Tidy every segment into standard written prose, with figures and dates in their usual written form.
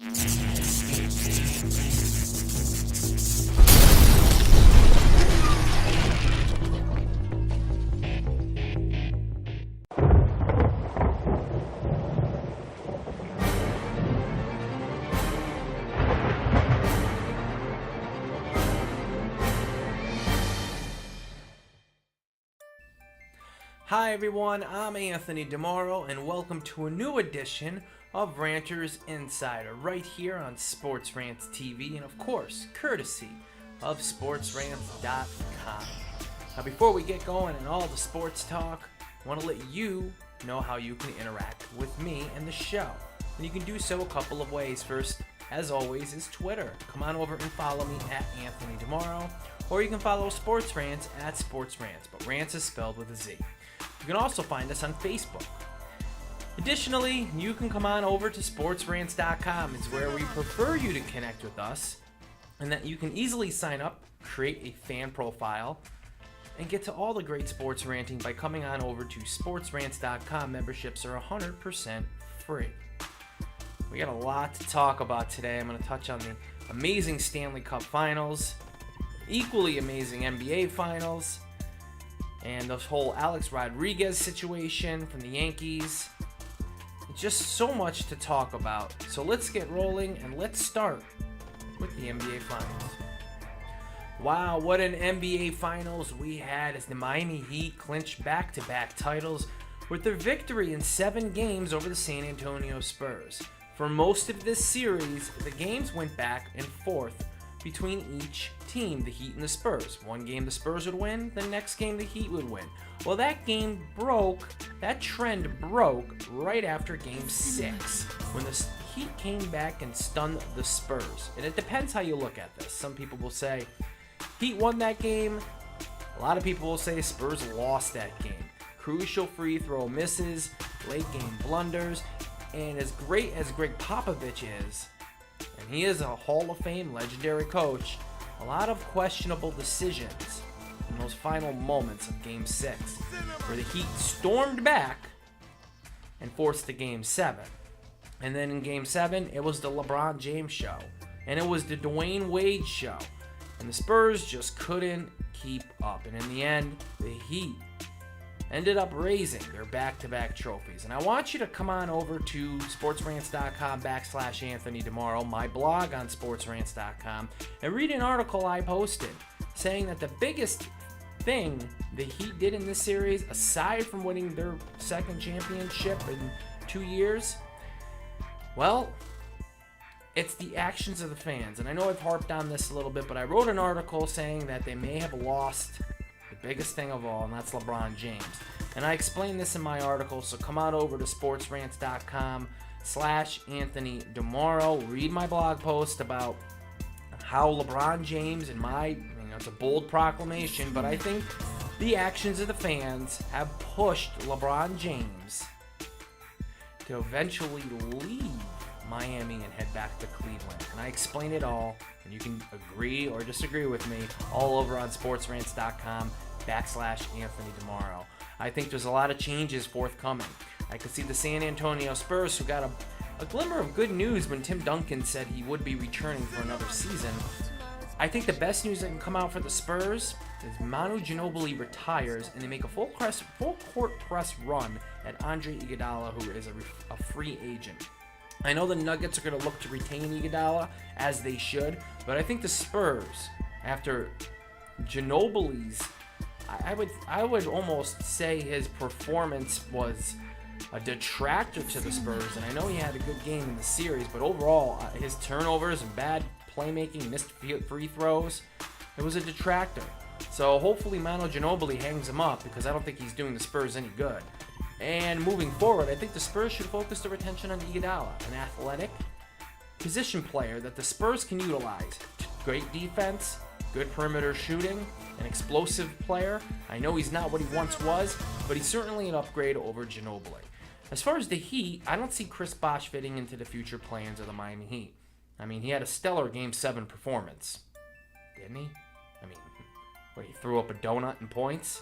Hi everyone, I'm Anthony DiMoro, and welcome to a new edition of Ranters Insider, right here on Sports Rants TV, and of course, courtesy of SportsRants.com. Now before we get going and all the sports talk, I want to let you know how you can interact with me and the show. And you can do so a couple of ways. First, as always, is Twitter. Come on over and follow me at Anthony DiMoro, or you can follow Sports Rants at Sports Rants, but Rants is spelled with a Z. You can also find us on Facebook. Additionally, you can come on over to SportsRants.com. It's where we prefer you to connect with us, and that you can easily sign up, create a fan profile, and get to all the great sports ranting by coming on over to SportsRants.com. Memberships are 100% free. We got a lot to talk about today. I'm going to touch on the amazing Stanley Cup Finals, equally amazing NBA Finals, and this whole Alex Rodriguez situation from the Yankees. Just so much to talk about. So let's get rolling, and let's start with the NBA Finals. Wow, what an NBA Finals we had as the Miami Heat clinched back-to-back titles with their victory in 7 games over the San Antonio Spurs. For most of this series, the games went back and forth between each team, the Heat and the Spurs. One game the Spurs would win, the next game the Heat would win. Well, that trend broke right after Game 6, when the Heat came back and stunned the Spurs. And it depends how you look at this. Some people will say Heat won that game. A lot of people will say Spurs lost that game. Crucial free throw misses, late game blunders, and as great as Greg Popovich is, and he is a Hall of Fame legendary coach, a lot of questionable decisions in those final moments of Game 6, where the Heat stormed back and forced the Game 7. And then in Game 7, it was the LeBron James show, and it was the Dwayne Wade show, and the Spurs just couldn't keep up. And in the end, the Heat ended up raising their back-to-back trophies. And I want you to come on over to sportsrants.com/Anthony DiMoro, my blog on sportsrants.com, and read an article I posted saying that the biggest thing the Heat did in this series, aside from winning their second championship in 2 years, well, it's the actions of the fans. And I know I've harped on this a little bit, but I wrote an article saying that they may have lost biggest thing of all, and that's LeBron James. And I explained this in my article, so come on over to sportsrants.com/Anthony DiMoro. Read my blog post about how LeBron James, it's a bold proclamation, but I think the actions of the fans have pushed LeBron James to eventually leave Miami and head back to Cleveland. And I explain it all, and you can agree or disagree with me all over on sportsrants.com/Anthony DiMoro. I think there's a lot of changes forthcoming. I could see the San Antonio Spurs, who got a glimmer of good news when Tim Duncan said he would be returning for another season. I think the best news that can come out for the Spurs is Manu Ginobili retires, and they make a full court press run at Andre Iguodala, who is a free agent. I know the Nuggets are going to look to retain Iguodala, as they should, but I think the Spurs, after Ginobili's, I would almost say his performance was a detractor to the Spurs, and I know he had a good game in the series, but overall, his turnovers and bad playmaking, missed free throws, it was a detractor. So hopefully Manu Ginobili hangs him up, because I don't think he's doing the Spurs any good. And moving forward, I think the Spurs should focus their attention on Iguodala, an athletic position player that the Spurs can utilize. Great defense, good perimeter shooting, an explosive player. I know he's not what he once was, but he's certainly an upgrade over Ginobili. As far as the Heat, I don't see Chris Bosh fitting into the future plans of the Miami Heat. I mean, he had a stellar Game 7 performance, didn't he? He threw up a donut in points.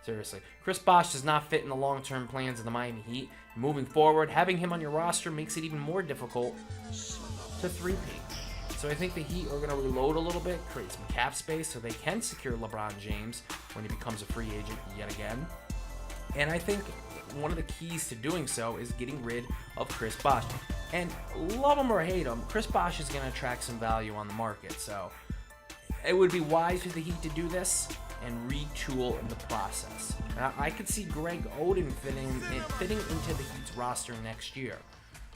Seriously. Chris Bosh does not fit in the long-term plans of the Miami Heat. Moving forward, having him on your roster makes it even more difficult to three-peat. So I think the Heat are going to reload a little bit, create some cap space so they can secure LeBron James when he becomes a free agent yet again. And I think one of the keys to doing so is getting rid of Chris Bosh. And love him or hate him, Chris Bosh is going to attract some value on the market. So it would be wise for the Heat to do this and retool in the process. Now, I could see Greg Oden fitting into the Heat's roster next year.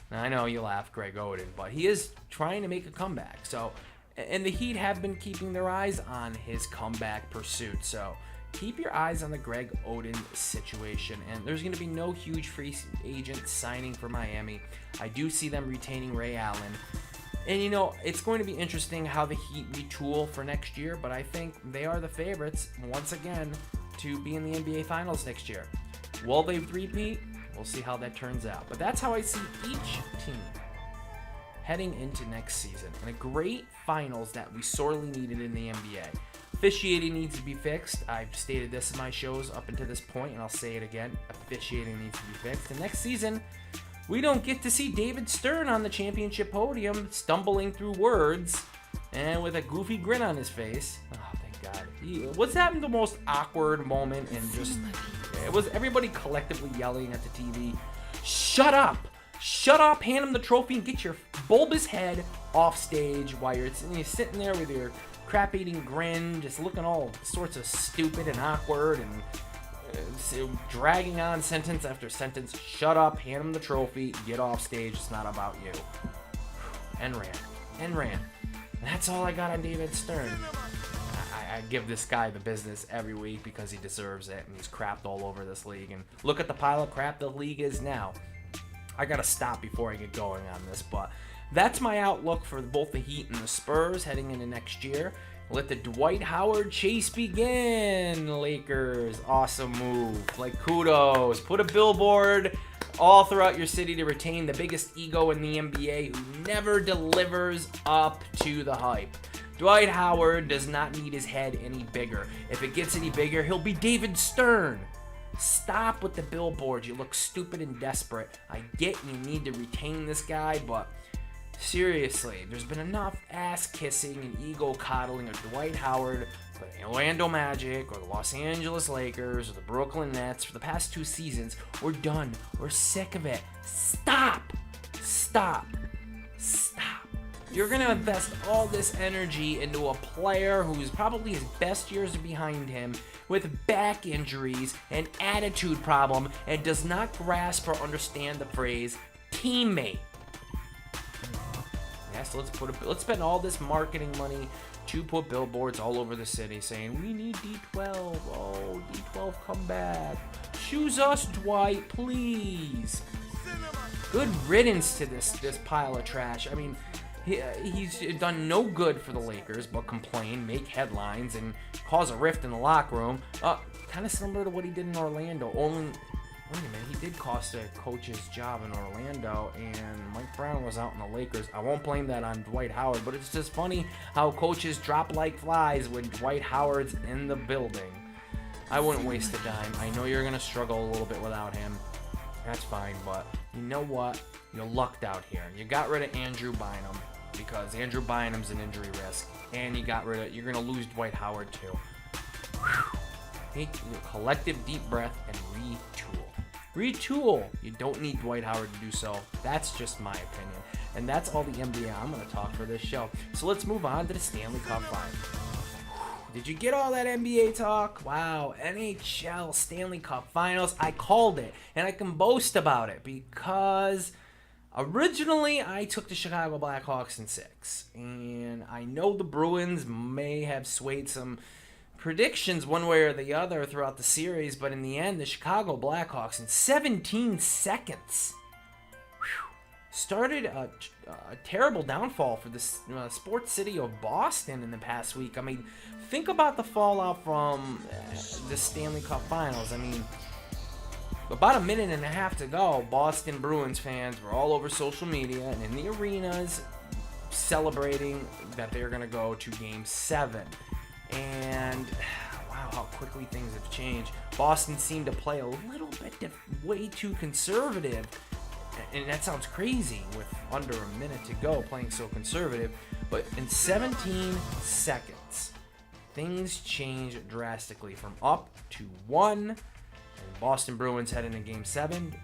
Now, I know you laugh, Greg Oden, but he is trying to make a comeback. So, and the Heat have been keeping their eyes on his comeback pursuit. So keep your eyes on the Greg Oden situation. And there's going to be no huge free agent signing for Miami. I do see them retaining Ray Allen. And, you know, it's going to be interesting how the Heat retool for next year, but I think they are the favorites, once again, to be in the NBA Finals next year. Will they three-peat? We'll see how that turns out. But that's how I see each team heading into next season. And a great finals that we sorely needed in the NBA. Officiating needs to be fixed. I've stated this in my shows up until this point, and I'll say it again. Officiating needs to be fixed. And next season, we don't get to see David Stern on the championship podium stumbling through words and with a goofy grin on his face. Oh, thank God. What's happened the most awkward moment and just... It was everybody collectively yelling at the TV, shut up! Shut up, hand him the trophy and get your bulbous head off stage while you're sitting there with your crap-eating grin, just looking all sorts of stupid and awkward and dragging on sentence after sentence. Shut up, hand him the trophy, get off stage, it's not about you. And ran. That's all I got on David Stern. I give this guy the business every week because he deserves it, and he's crapped all over this league. And look at the pile of crap the league is now. I gotta stop before I get going on this, but that's my outlook for both the Heat and the Spurs heading into next year. Let the Dwight Howard chase begin, Lakers. Awesome move. Like, kudos. Put a billboard all throughout your city to retain the biggest ego in the NBA who never delivers up to the hype. Dwight Howard does not need his head any bigger. If it gets any bigger, he'll be David Stern. Stop with the billboards. You look stupid and desperate. I get you need to retain this guy, but seriously, there's been enough ass-kissing and ego-coddling of Dwight Howard for the Orlando Magic or the Los Angeles Lakers or the Brooklyn Nets for the past 2 seasons. We're done. We're sick of it. Stop. You're going to invest all this energy into a player who's probably his best years are behind him with back injuries, an attitude problem, and does not grasp or understand the phrase teammate. Yes, let's spend all this marketing money to put billboards all over the city saying, we need D12. Oh, D12, come back. Choose us, Dwight, please. Good riddance to this pile of trash. I mean, he's done no good for the Lakers but complain, make headlines, and cause a rift in the locker room. Kind of similar to what he did in Orlando. Only, wait a minute, he did cost a coach's job in Orlando, and Mike Brown was out in the Lakers. I won't blame that on Dwight Howard, but it's just funny how coaches drop like flies when Dwight Howard's in the building. I wouldn't waste a dime. I know you're going to struggle a little bit without him. That's fine, but you know what? You lucked out here. You got rid of Andrew Bynum because Andrew Bynum's an injury risk, and you're going to lose Dwight Howard too. Whew. Take a collective deep breath and retool. You don't need Dwight Howard to do so. That's just my opinion. And that's all the NBA I'm going to talk for this show. So let's move on to the Stanley Cup Finals. Did you get all that NBA talk? Wow, NHL Stanley Cup Finals. I called it, and I can boast about it because originally I took the Chicago Blackhawks in 6. And I know the Bruins may have swayed some predictions one way or the other throughout the series, but in the end, the Chicago Blackhawks in 17 seconds started a terrible downfall for the sports city of Boston in the past week. I mean, think about the fallout from the Stanley Cup Finals. I mean, about a minute and a half to go, Boston Bruins fans were all over social media and in the arenas celebrating that they're going to go to Game 7. And wow, how quickly things have changed. Boston seemed to play a little bit way too conservative, and that sounds crazy with under a minute to go playing so conservative, but in 17 seconds, things changed drastically from up to 1, and Boston Bruins head into Game 7,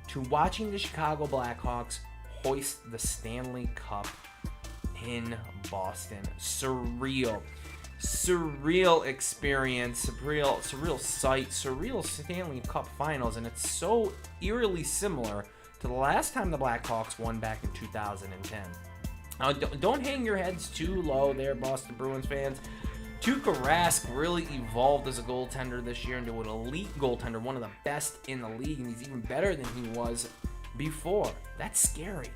to watching the Chicago Blackhawks hoist the Stanley Cup in Boston. Surreal experience, surreal sight, surreal Stanley Cup Finals, and it's so eerily similar to the last time the Blackhawks won back in 2010. Now, don't hang your heads too low there, Boston Bruins fans. Tuukka Rask really evolved as a goaltender this year into an elite goaltender, one of the best in the league, and he's even better than he was before. That's scary.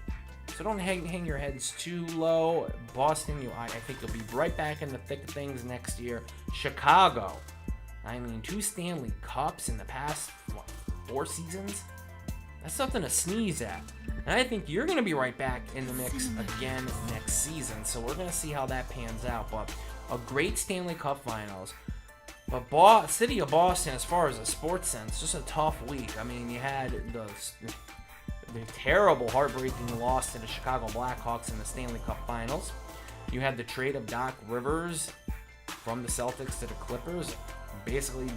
So don't hang your heads too low. Boston, I think you'll be right back in the thick of things next year. Chicago, 2 Stanley Cups in the past 4 seasons? That's something to sneeze at. And I think you're going to be right back in the mix again next season. So we're going to see how that pans out. But a great Stanley Cup Finals. But city of Boston, as far as a sports sense, just a tough week. You had the terrible, heartbreaking loss to the Chicago Blackhawks in the Stanley Cup Finals. You had the trade of Doc Rivers from the Celtics to the Clippers, basically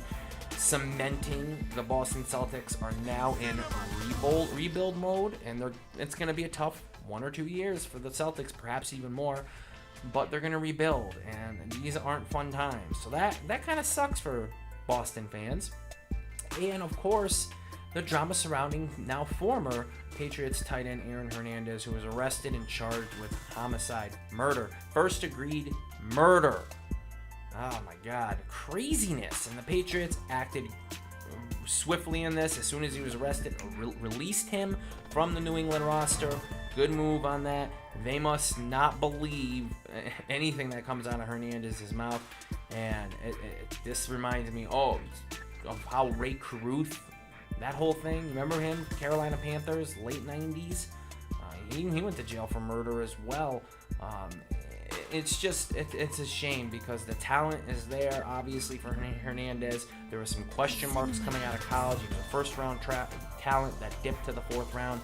cementing the Boston Celtics are now in rebuild mode, and it's going to be a tough 1 or 2 years for the Celtics, perhaps even more, but they're going to rebuild, and these aren't fun times. So that kind of sucks for Boston fans. And of course, the drama surrounding now former Patriots tight end Aaron Hernandez, who was arrested and charged with homicide, murder, first-degree murder. Oh my God, craziness. And the Patriots acted swiftly in this. As soon as he was arrested, released him from the New England roster. Good move on that. They must not believe anything that comes out of Hernandez's mouth. And this reminds me of how Ray Caruth, that whole thing, remember him? Carolina Panthers, late 90s. He went to jail for murder as well. It's a shame because the talent is there, obviously, for Hernandez. There were some question marks coming out of college. He was a first-round talent that dipped to the 4th round.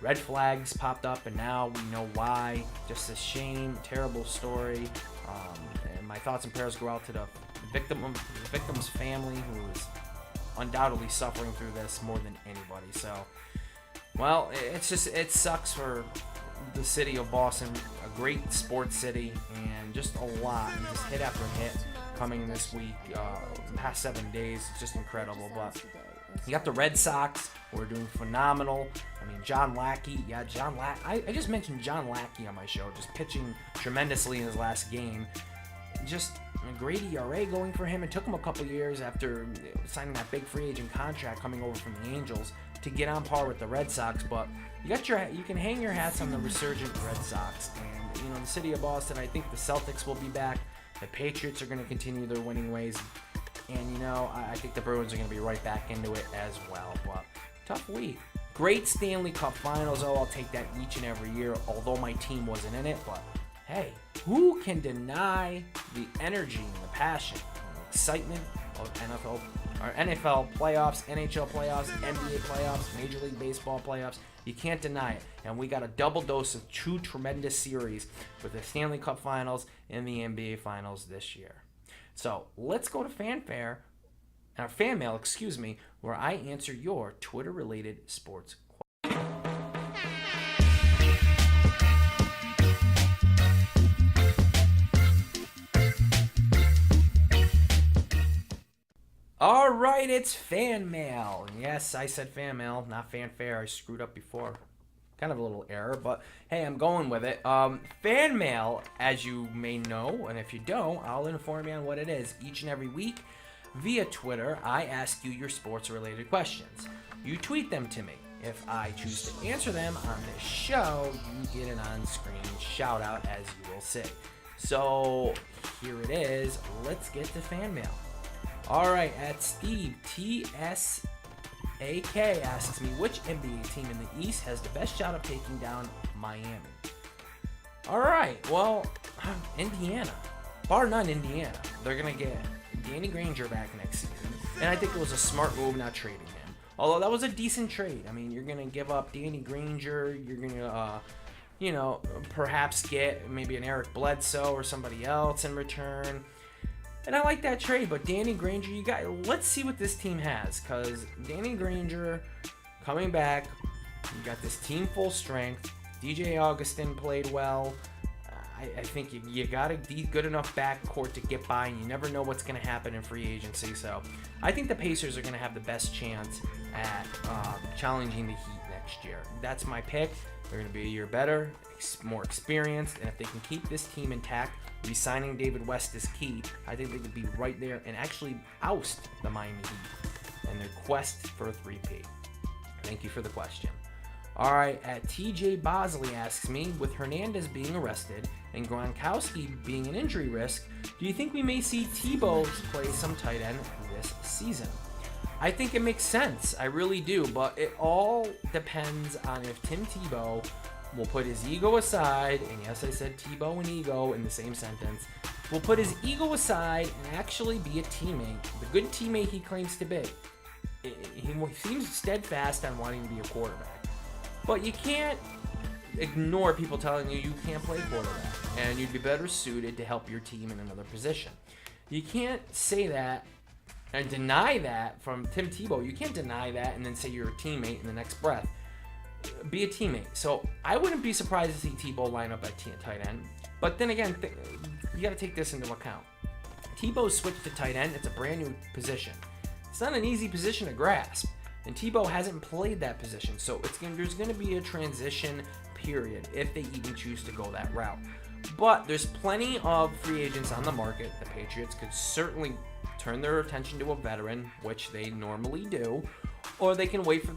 Red flags popped up, and now we know why. Just a shame, terrible story. And my thoughts and prayers go out to the victim's family, who is undoubtedly suffering through this more than anybody. So, well, it sucks for the city of Boston, a great sports city, and just a lot, just hit after hit coming this week, the past 7 days. It's just incredible. But you got the Red Sox, who are doing phenomenal. John Lackey, I just mentioned John Lackey on my show, just pitching tremendously in his last game. Just a great ERA going for him. It took him a couple years after signing that big free agent contract coming over from the Angels to get on par with the Red Sox, but you can hang your hats on the resurgent Red Sox. And the city of Boston, I think the Celtics will be back. The Patriots are going to continue their winning ways, and I think the Bruins are going to be right back into it as well. But tough week. Great Stanley Cup Finals. I'll take that each and every year, although my team wasn't in it. But hey, who can deny the energy and the passion and the excitement of NFL playoffs, NHL playoffs, NBA playoffs, Major League Baseball playoffs? You can't deny it. And we got a double dose of 2 tremendous series with the Stanley Cup Finals and the NBA Finals this year. So let's go to FanMail, where I answer your Twitter-related sports questions. All right, it's FanMail. Yes, I said FanMail, not fanfare. I screwed up before. Kind of a little error, but hey, I'm going with it. FanMail, as you may know, and if you don't, I'll inform you on what it is. Each and every week, via Twitter, I ask you your sports-related questions. You tweet them to me. If I choose to answer them on this show, you get an on-screen shout-out, as you will see. So here it is. Let's get to FanMail. All right, at Steve TSAK asks me, which NBA team in the East has the best shot of taking down Miami? All right, well, Indiana. Bar none, Indiana. They're going to get Danny Granger back next season, and I think it was a smart move not trading him. Although that was a decent trade. I mean, you're going to give up Danny Granger, you're going to, perhaps get maybe an Eric Bledsoe or somebody else in return. And I like that trade, but Danny Granger, let's see what this team has, because Danny Granger coming back, you got this team full strength. DJ Augustin played well. I think you got a good enough backcourt to get by, and you never know what's going to happen in free agency. So I think the Pacers are going to have the best chance at challenging the Heat next year. That's my pick. They're going to be a year better, more experienced, and if they can keep this team intact, re-signing David West is key. I think they could be right there and actually oust the Miami Heat in their quest for a 3P. Thank you for the question. All right, TJ Bosley asks me, with Hernandez being arrested and Gronkowski being an injury risk, do you think we may see Tebow play some tight end this season? I think it makes sense. I really do, but it all depends on if Tim Tebow will put his ego aside, and yes, I said Tebow and ego in the same sentence, will put his ego aside and actually be a teammate, the good teammate he claims to be. He seems steadfast on wanting to be a quarterback. But you can't ignore people telling you can't play quarterback and you'd be better suited to help your team in another position. You can't say that and deny that from Tim Tebow. You can't deny that and then say you're a teammate in the next breath. Be a teammate. So I wouldn't be surprised to see Tebow line up at tight end. But then again, you got to take this into account. Tebow switched to tight end. It's a brand new position. It's not an easy position to grasp. And Tebow hasn't played that position, so there's going to be a transition period if they even choose to go that route. But there's plenty of free agents on the market. The Patriots could certainly turn their attention to a veteran, which they normally do, or they can wait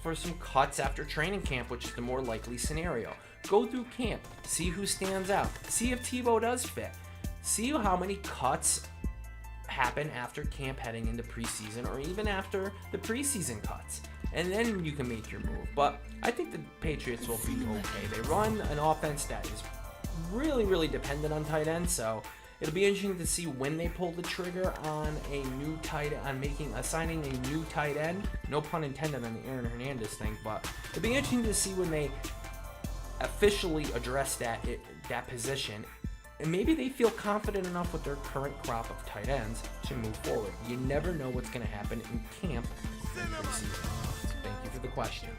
for some cuts after training camp, which is the more likely scenario. Go through camp, see who stands out, see if Tebow does fit, see how many cuts happen after camp heading into preseason or even after the preseason cuts, and then you can make your move. But I think the Patriots will be okay. They run an offense that is really, really dependent on tight ends, so it'll be interesting to see when they pull the trigger on assigning a new tight end. No pun intended on the Aaron Hernandez thing, but it'll be interesting to see when they officially address that position. And maybe they feel confident enough with their current crop of tight ends to move forward. You never know what's going to happen in camp and preseason. Thank you for the question.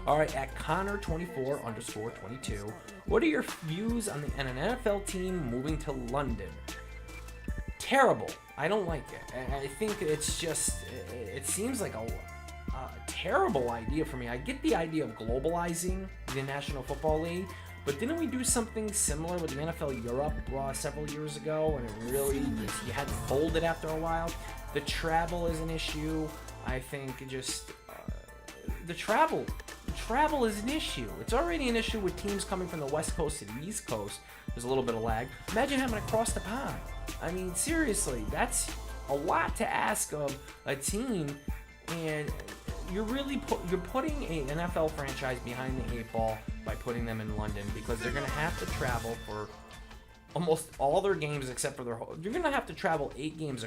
All right, at Connor24_22, what are your views on an NFL team moving to London? Terrible. I don't like it. I think it seems like a terrible idea for me. I get the idea of globalizing the National Football League, but didn't we do something similar with the NFL Europe several years ago, and it really you had to fold it after a while? The travel is an issue. I think the travel is an issue. It's already an issue with teams coming from the West Coast to the East Coast. There's a little bit of lag. Imagine having to cross the pond. I mean, seriously, that's a lot to ask of a team, and you're putting an NFL franchise behind the 8 ball by putting them in London, because they're going to have to travel for almost all their games except for you're going to have to travel 8 games,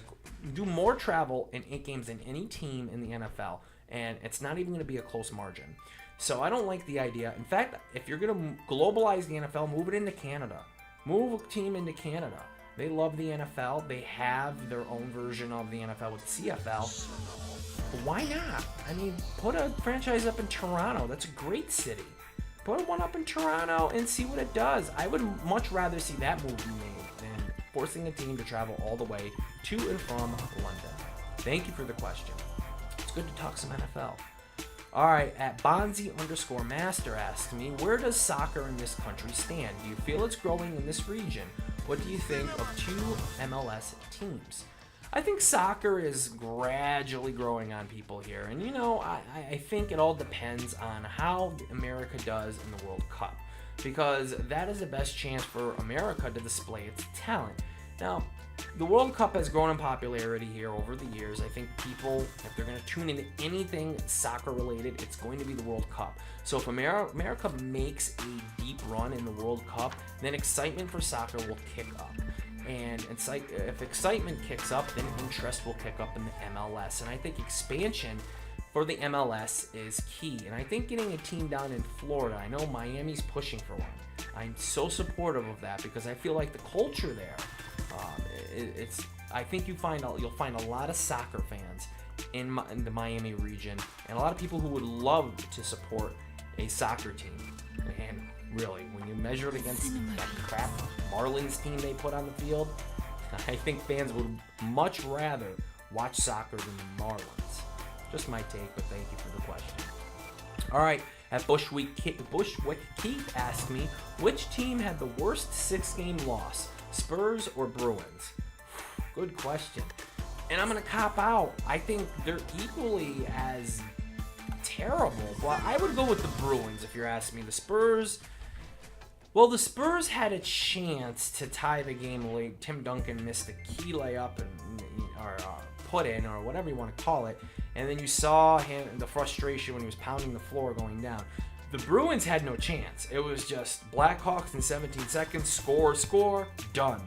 do more travel in 8 games than any team in the NFL, and it's not even going to be a close margin. So I don't like the idea. In fact, if you're going to globalize the NFL, move it into Canada. Move a team into Canada. They love the NFL. They have their own version of the NFL with the CFL. Why not? I mean, put a franchise up in Toronto. That's a great city. Put one up in Toronto and see what it does. I would much rather see that move be made than forcing a team to travel all the way to and from London. Thank you for the question. It's good to talk some NFL. All right, at Bonzi_Master asks me, where does soccer in this country stand? Do you feel it's growing in this region? What do you think of 2 MLS teams? I think soccer is gradually growing on people here. And, I think it all depends on how America does in the World Cup, because that is the best chance for America to display its talent. Now, the World Cup has grown in popularity here over the years. I think people, if they're going to tune into anything soccer related, it's going to be the World Cup. So if America makes a deep run in the World Cup, then excitement for soccer will kick up. And if excitement kicks up, then interest will kick up in the MLS. And I think expansion for the MLS is key. And I think getting a team down in Florida, I know Miami's pushing for one. I'm so supportive of that because I feel like the culture there, I think you'll find a lot of soccer fans in the Miami region, and a lot of people who would love to support a soccer team. And really, when you measure it against that crap Marlins team they put on the field, I think fans would much rather watch soccer than the Marlins. Just my take, but thank you for the question. All right, at Bushwick Keith asked me, which team had the worst 6-game loss, Spurs or Bruins? Good question. And I'm going to cop out. I think they're equally as terrible. But I would go with the Bruins if you're asking me. The Spurs had a chance to tie the game late. Tim Duncan missed a key layup or put in, or whatever you want to call it. And then you saw the frustration when he was pounding the floor going down. The Bruins had no chance. It was just Blackhawks in 17 seconds, score, done.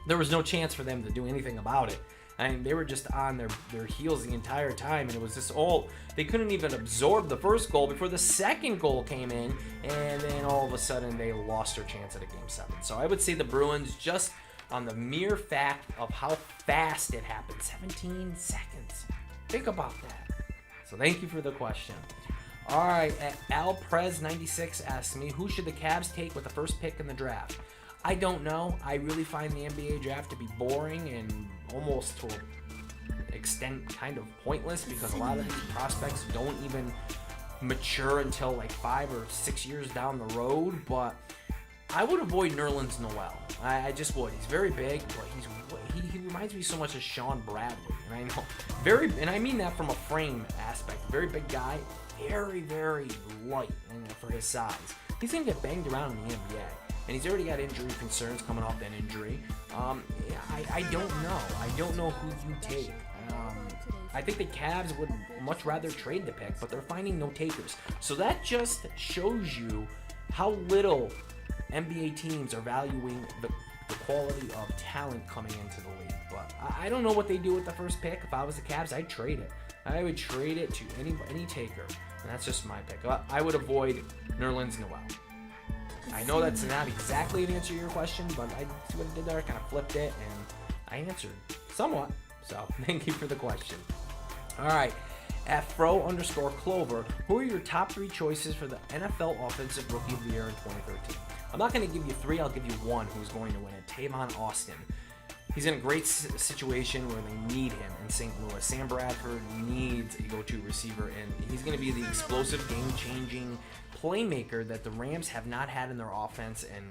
There was no chance for them to do anything about it. I mean, they were just on their heels the entire time, and it was just they couldn't even absorb the first goal before the second goal came in, and then all of a sudden they lost their chance at a Game 7. So I would say the Bruins, just on the mere fact of how fast it happened, 17 seconds. Think about that. So thank you for the question. All right, Alprez96 asks me, who should the Cavs take with the first pick in the draft? I don't know. I really find the NBA draft to be boring and almost to an extent kind of pointless because a lot of these prospects don't even mature until like 5 or 6 years down the road. But I would avoid Nerlens Noel. I just would. He's very big, but he reminds me so much of Sean Bradley. And I know and I mean that from a frame aspect. Very big guy, very, very light for his size. He's gonna get banged around in the NBA. And he's already got injury concerns coming off that injury. I don't know. I don't know who you take. I think the Cavs would much rather trade the pick, but they're finding no takers. So that just shows you how little NBA teams are valuing the quality of talent coming into the league. But I don't know what they do with the first pick. If I was the Cavs, I'd trade it. I would trade it to any taker. And that's just my pick. I would avoid Nerlens Noel. I know that's not exactly an answer to your question, but I see what I did there. I kind of flipped it, and I answered somewhat. So thank you for the question. All right, at Fro_Clover, who are your top 3 choices for the NFL Offensive Rookie of the Year in 2013? I'm not going to give you 3. I'll give you 1 who's going to win it. Tavon Austin. He's in a great situation where they need him in St. Louis. Sam Bradford needs a go-to receiver, and he's going to be the explosive, game-changing playmaker that the Rams have not had in their offense, and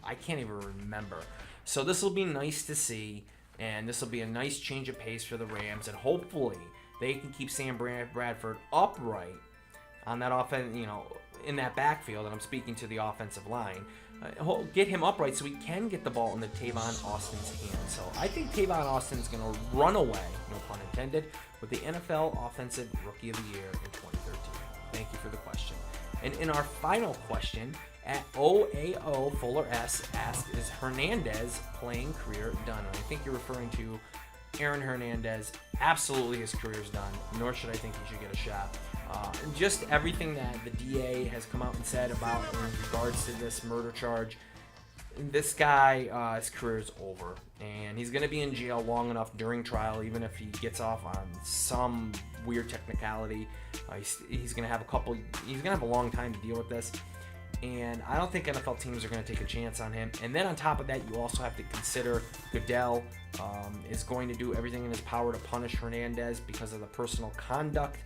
I can't even remember. So this will be nice to see, and this will be a nice change of pace for the Rams, and hopefully they can keep Sam Bradford upright on that offense, in that backfield, and I'm speaking to the offensive line. Get him upright so he can get the ball into Tavon Austin's hands. So I think Tavon Austin's going to run away, no pun intended, with the NFL Offensive Rookie of the Year in 2013. Thank you for the question. And in our final question, at OAO Fuller S asked, is Hernandez playing career done? And I think you're referring to Aaron Hernandez. Absolutely his career's done, nor should I think he should get a shot. Just everything that the DA has come out and said about in regards to this murder charge, this guy, his career is over, and he's going to be in jail long enough during trial, even if he gets off on some weird technicality. He's going to have a long time to deal with this, and I don't think NFL teams are going to take a chance on him. And then on top of that, you also have to consider Goodell is going to do everything in his power to punish Hernandez because of the personal conduct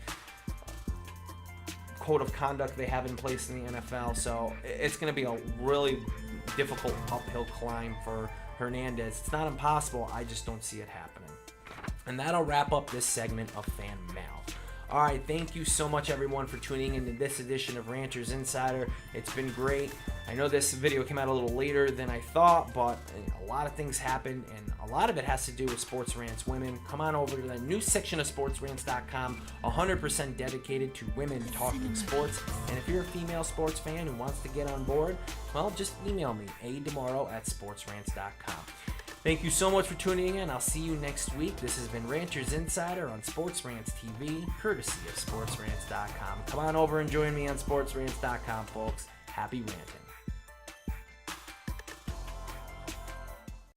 code of conduct they have in place in the NFL. So it's going to be a really difficult uphill climb for Hernandez. It's not impossible. I just don't see it happening. And that'll wrap up this segment of Fan Mail. All right, thank you so much, everyone, for tuning into this edition of Ranters Insider. It's been great. I know this video came out a little later than I thought, but a lot of things happened, and a lot of it has to do with Sports Rants Women. Come on over to the new section of sportsrants.com, 100% dedicated to women talking sports. And if you're a female sports fan who wants to get on board, well, just email me, DiMoro@sportsrants.com. Thank you so much for tuning in. I'll see you next week. This has been Ranters Insider on Sports Rants TV, courtesy of SportsRants.com. Come on over and join me on SportsRants.com, folks. Happy ranting.